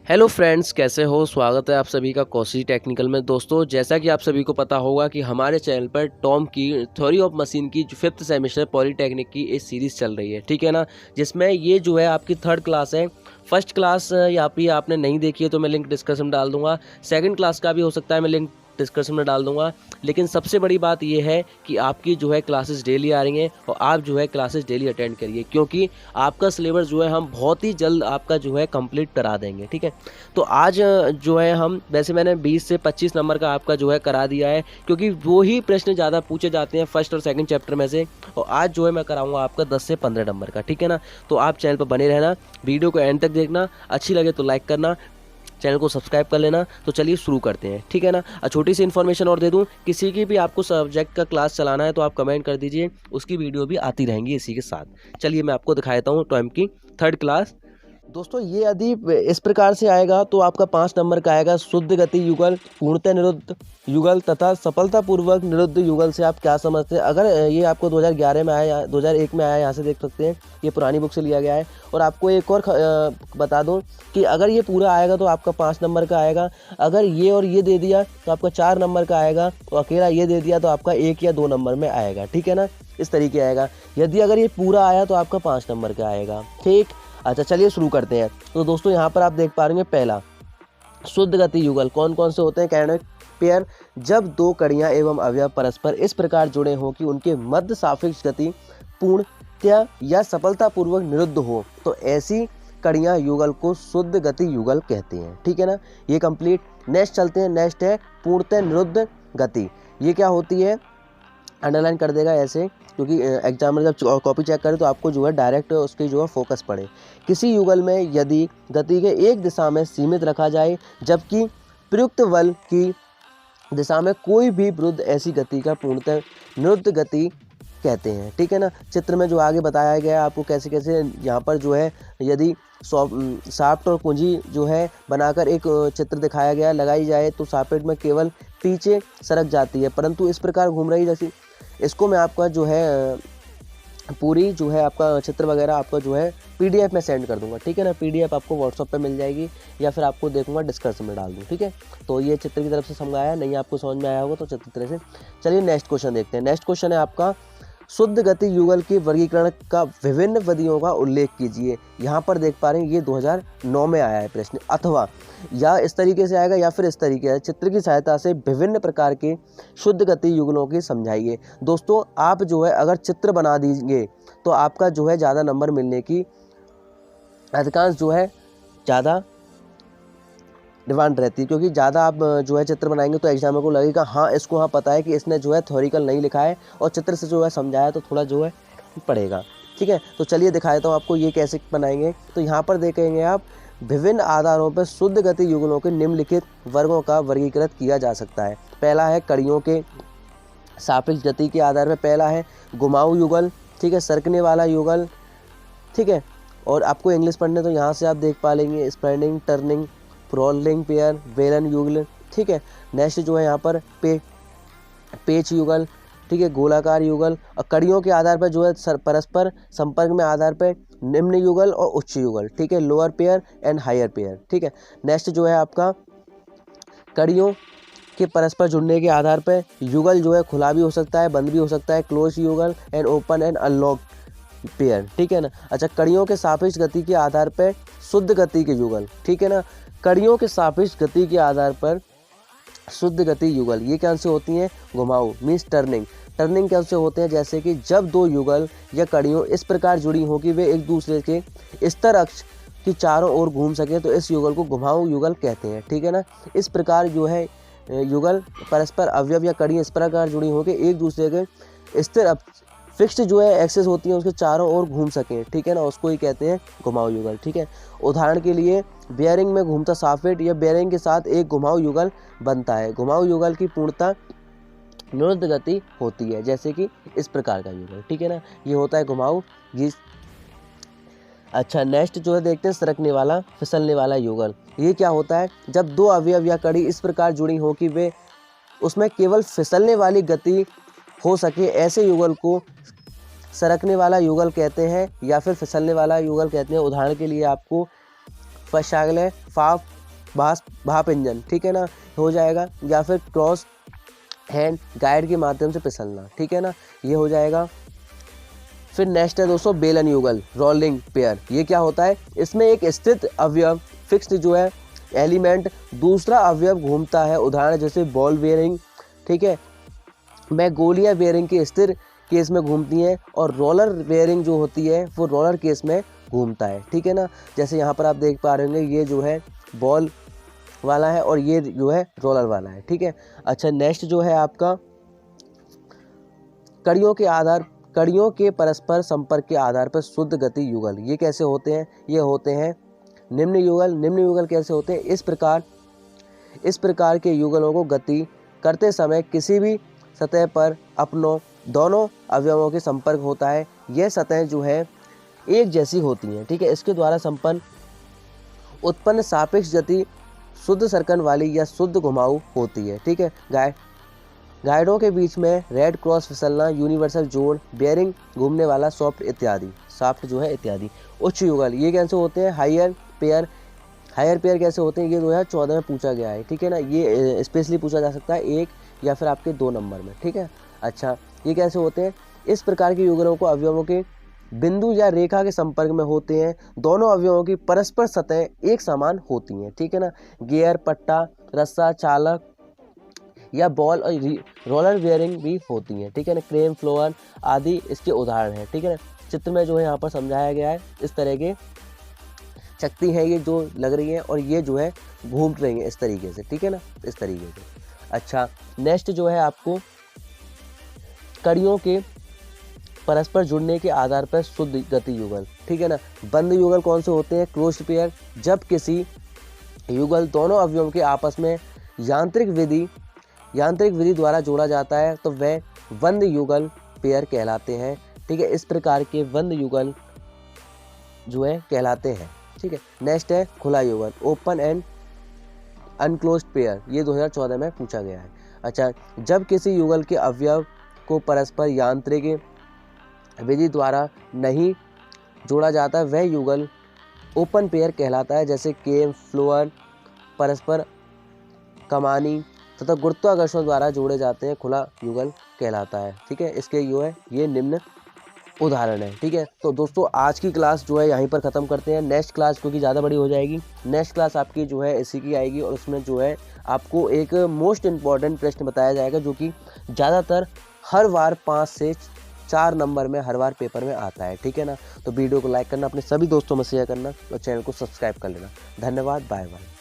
Hello friends, कैसे हो। स्वागत है आप सभी का कौशिक टेक्निकल में। दोस्तों, जैसा कि आप सभी को पता होगा कि हमारे चैनल पर टॉम की थ्योरी ऑफ मशीन की जो 5th सेमेस्टर पॉलीटेक्निक की एक सीरीज़ चल रही है, ठीक है ना। जिसमें ये जो है आपकी 3rd क्लास है। फर्स्ट क्लास यहाँ पे आपने नहीं देखी है तो मैं लिंक डिस्क्रिप्शन में डाल दूंगा। सेकंड क्लास का भी हो सकता है, मैं लिंक डिस्क्रिप्शन में डाल दूंगा। लेकिन सबसे बड़ी बात यह है कि आपकी जो है क्लासेस डेली आ रही हैं और आप जो है क्लासेस डेली अटेंड करिए, क्योंकि आपका सिलेबस जो है हम बहुत ही जल्द आपका जो है कंप्लीट करा देंगे, ठीक है। तो आज जो है हम वैसे मैंने 20 से 25 नंबर का आपका जो है करा दिया है, क्योंकि वो ही प्रश्न ज़्यादा पूछे जाते हैं फर्स्ट और सेकंड चैप्टर में से। और आज जो है मैं कराऊंगा आपका 10 से 15 नंबर का, ठीक है ना। तो आप चैनल पर बने रहना, वीडियो को एंड तक देखना, अच्छी लगे तो लाइक करना, चैनल को सब्सक्राइब कर लेना। तो चलिए शुरू करते हैं, ठीक है ना। छोटी सी इन्फॉर्मेशन और दे दूं, किसी की भी आपको सब्जेक्ट का क्लास चलाना है तो आप कमेंट कर दीजिए, उसकी वीडियो भी आती रहेंगी इसी के साथ। चलिए मैं आपको दिखाता हूँ टॉम की 3rd क्लास। दोस्तों, ये यदि इस प्रकार से आएगा तो आपका 5 नंबर का आएगा। शुद्ध गति युगल, पूर्णतः निरुद्ध युगल तथा सफलतापूर्वक निरुद्ध युगल से आप क्या समझते हैं। अगर ये आपको 2011 में आया, 2001 में आया, यहाँ से देख सकते हैं, ये पुरानी बुक से लिया गया है। और आपको एक और बता दूं कि अगर ये पूरा आएगा तो आपका 5 नंबर का आएगा। अगर ये और ये दे दिया तो आपका 4 नंबर का आएगा, और अकेला ये दे दिया तो आपका 1 या 2 नंबर में आएगा, ठीक है ना। इस तरीके आएगा। यदि अगर ये पूरा आया तो आपका 5 नंबर का आएगा, ठीक। अच्छा, चलिए शुरू करते हैं। तो दोस्तों, यहाँ पर आप देख पा रहे हैं, पहला शुद्ध गति युगल कौन कौन से होते हैं। कैनोनिक पेयर, जब दो कड़ियाँ एवं अवयव परस्पर इस प्रकार जुड़े हों कि उनके मध्य सापेक्ष गति पूर्णतया या सफलतापूर्वक निरुद्ध हो, तो ऐसी कड़ियाँ युगल को शुद्ध गति युगल कहते हैं, ठीक है ना। ये कंप्लीट। नेक्स्ट चलते हैं। नेक्स्ट है पूर्णतः निरुद्ध गति। ये क्या होती है, अंडरलाइन कर देगा ऐसे, क्योंकि एग्जाम में जब कॉपी चेक करें तो आपको जो है डायरेक्ट उसकी जो है फोकस पड़े। किसी युगल में यदि गति के एक दिशा में सीमित रखा जाए, जबकि प्रयुक्त बल की दिशा में कोई भी विरुद्ध, ऐसी गति का पूर्णतः निरुद्ध गति कहते हैं, ठीक है ना। चित्र में जो आगे बताया गया है आपको कैसे कैसे यहाँ पर जो है यदि शाफ्ट और कुंजी जो है बनाकर एक चित्र दिखाया गया, लगाई जाए तो शाफ्ट में केवल पीछे सरक जाती है, परंतु इस प्रकार घूम रही जैसी। इसको मैं आपका जो है पूरी जो है आपका चित्र वगैरह आपका जो है PDF में सेंड कर दूंगा, ठीक है ना। PDF आपको व्हाट्सएप पे मिल जाएगी, या फिर आपको देखूंगा डिस्कशन में डाल दूँ, ठीक है। तो ये चित्र की तरफ से समझाया, नहीं आपको समझ में आया होगा तो चित्र तरह से। चलिए नेक्स्ट क्वेश्चन देखते हैं। नेक्स्ट क्वेश्चन है आपका, शुद्ध गति युगल के वर्गीकरण का विभिन्न विधियों का उल्लेख कीजिए। यहाँ पर देख पा रहे हैं ये 2009 में आया है प्रश्न, अथवा या इस तरीके से आएगा या फिर इस तरीके से, चित्र की सहायता से विभिन्न प्रकार के शुद्ध गति युगलों की समझाइए। दोस्तों, आप जो है अगर चित्र बना दीजिए तो आपका जो है ज़्यादा नंबर मिलने की अधिकांश जो है ज़्यादा डिमांड रहती है, क्योंकि ज़्यादा आप जो है चित्र बनाएंगे तो एग्जामर को लगेगा हाँ इसको हाँ पता है कि इसने जो है थ्योरिकल नहीं लिखा है, और चित्र से जो है समझाया तो थोड़ा जो है पड़ेगा, ठीक है। तो चलिए दिखा देता हूँ आपको ये कैसे बनाएंगे। तो यहाँ पर देखेंगे आप, विभिन्न आधारों पर शुद्ध गति युगलों के निम्नलिखित वर्गों का वर्गीकृत किया जा सकता है। पहला है कड़ियों के सापेक्ष गति के आधार पर, पहला है घुमाऊ युगल, ठीक है, सरकने वाला युगल, ठीक है। और आपको इंग्लिश पढ़ने तो यहाँ से आप देख पा लेंगे, स्प्रेडिंग, टर्निंग, रोलिंग पेयर, बेलन युगल, ठीक है। नेक्स्ट जो है यहाँ पर पेच युगल, ठीक है, गोलाकार युगल। और कड़ियों के आधार पर जो है परस्पर संपर्क में आधार पर निम्न युगल और उच्च युगल, ठीक है, lower pair and higher pair, ठीक है। नेक्स्ट जो है आपका कड़ियों के परस्पर जुड़ने के आधार पर युगल जो है खुला भी हो सकता है, बंद भी हो सकता है, क्लोज युगल and open and unlock pair, ठीक है ना। अच्छा, कड़ियों के सापेक्ष गति के आधार पर शुद्ध गति के युगल, ठीक है ना। कड़ियों के सापेक्ष गति के आधार पर शुद्ध गति युगल ये कैसे होती हैं, घुमाऊ मीन्स टर्निंग। टर्निंग कैसे होते हैं, जैसे कि जब दो युगल या कड़ियों इस प्रकार जुड़ी हो कि वे एक दूसरे के स्तर अक्ष की चारों ओर घूम सके, तो इस युगल को घुमाऊ युगल कहते हैं, ठीक है ना। इस प्रकार जो है युगल परस्पर अवयव या कड़ियाँ इस प्रकार जुड़ी हो कि एक दूसरे के स्तर फिक्स्ड जो है एक्सेस होती है उसके चारों ओर घूम सकें, ठीक है ना, उसको ही कहते हैं घुमाऊ युगल, ठीक है। उदाहरण के लिए बेयरिंग में घूमता शाफ्ट या बेयरिंग के साथ एक घुमाऊ युगल बनता है। घुमाऊ युगल की पूर्णता निरुद्ध गति होती है, जैसे कि इस प्रकार का युगल, ठीक है ना, ये होता है घुमाऊ। अच्छा, नेक्स्ट जो है देखते हैं सरकने वाला, फिसलने वाला युगल। ये क्या होता है, जब दो अवयव या कड़ी इस प्रकार जुड़ी हो कि वे उसमें केवल फिसलने वाली गति हो सके, ऐसे युगल को सरकने वाला युगल कहते हैं या फिर फिसलने वाला युगल कहते हैं। उदाहरण के लिए आपको फशागले, फाफ भाप इंजन, ठीक है ना, हो जाएगा, या फिर क्रॉस हैंड गाइड के माध्यम से फिसलना, ठीक है ना, ये हो जाएगा। फिर नेक्स्ट है दोस्तों बेलन युगल, रोलिंग पेयर। ये क्या होता है, इसमें एक स्थित अवयव फिक्स्ड जो है एलिमेंट दूसरा अवयव घूमता है, उदाहरण जैसे बॉल बेयरिंग, ठीक है, में गोलियां बेयरिंग के स्थिर केस में घूमती हैं, और रोलर बेयरिंग जो होती है वो रोलर केस में घूमता है, ठीक है ना। जैसे यहाँ पर आप देख पा रहे होंगे, ये जो है बॉल वाला है और ये जो है रोलर वाला है, ठीक है। अच्छा, नेक्स्ट जो है आपका कड़ियों के परस्पर संपर्क के आधार पर शुद्ध गति युगल। ये कैसे होते हैं, ये होते हैं निम्न युगल। निम्न युगल कैसे होते हैं, इस प्रकार के युगलों को गति करते समय किसी भी सतह पर अपनों दोनों अवयवों के संपर्क होता है। यह सतहें जो है एक जैसी होती हैं, ठीक है। इसके द्वारा उत्पन्न सापेक्ष गति शुद्ध सर्कन वाली या शुद्ध घुमाऊ होती है, ठीक है। गाइडों के बीच में रेड क्रॉस फिसलना, यूनिवर्सल जोड़, बेयरिंग घूमने वाला सॉफ्ट जो है इत्यादि। उच्च युगल ये कैसे होते हैं, हायर पेयर कैसे होते हैं, ये 2014 में पूछा गया है, ठीक है ना। ये स्पेशली पूछा जा सकता है 1 या फिर आपके 2 नंबर में, ठीक है। अच्छा, ये कैसे होते हैं, इस प्रकार के युगलों को अवयवों के बिंदु या रेखा के संपर्क में होते हैं, दोनों अवयवों की परस्पर सतहें एक समान होती हैं, ठीक है ना। गियर, पट्टा, रस्सा, चालक या बॉल और रोलर बेयरिंग भी होती हैं, ठीक है ना। क्रेम, फ्लोअर आदि इसके उदाहरण हैं, ठीक है ना। चित्र में जो है यहाँ पर समझाया गया है, इस तरह के शक्ति है ये जो लग रही है, और ये जो है घूम रही है इस तरीके से, ठीक है ना, इस तरीके से। अच्छा, नेक्स्ट जो है आपको कड़ियों के परस्पर जुड़ने के आधार पर शुद्ध गति युगल, ठीक है ना। बंद युगल कौन से होते हैं, क्लोज्ड पेयर। जब किसी युगल दोनों अवयवों के आपस में यांत्रिक विधि द्वारा जोड़ा जाता है तो वह बंद युगल पेयर कहलाते हैं, ठीक है। इस प्रकार के बंद युगल जो है कहलाते हैं, ठीक है। नेक्स्ट है खुला युगल, ओपन एंड अनक्लोज्ड पेयर। ये 2014 में पूछा गया है। अच्छा, जब किसी युगल के अवयव को परस्पर यांत्रिक विधि द्वारा नहीं जोड़ा जाता वह युगल ओपन पेयर कहलाता है, जैसे केम, फ्लोअर परस्पर कमानी तथा गुरुत्वाकर्षण द्वारा जोड़े जाते हैं, खुला युगल कहलाता है, ठीक है। इसके ये निम्न उदाहरण है, ठीक है। तो दोस्तों आज की क्लास जो है यहीं पर ख़त्म करते हैं। नेक्स्ट क्लास क्योंकि ज़्यादा बड़ी हो जाएगी, नेक्स्ट क्लास आपकी जो है इसी की आएगी, और उसमें जो है आपको एक मोस्ट इम्पॉर्टेंट प्रश्न बताया जाएगा जो कि ज़्यादातर हर बार 5 से 4 नंबर में हर बार पेपर में आता है, ठीक है ना। तो वीडियो को लाइक करना, अपने सभी दोस्तों में शेयर करना और चैनल को सब्सक्राइब कर लेना। धन्यवाद, बाय बाय।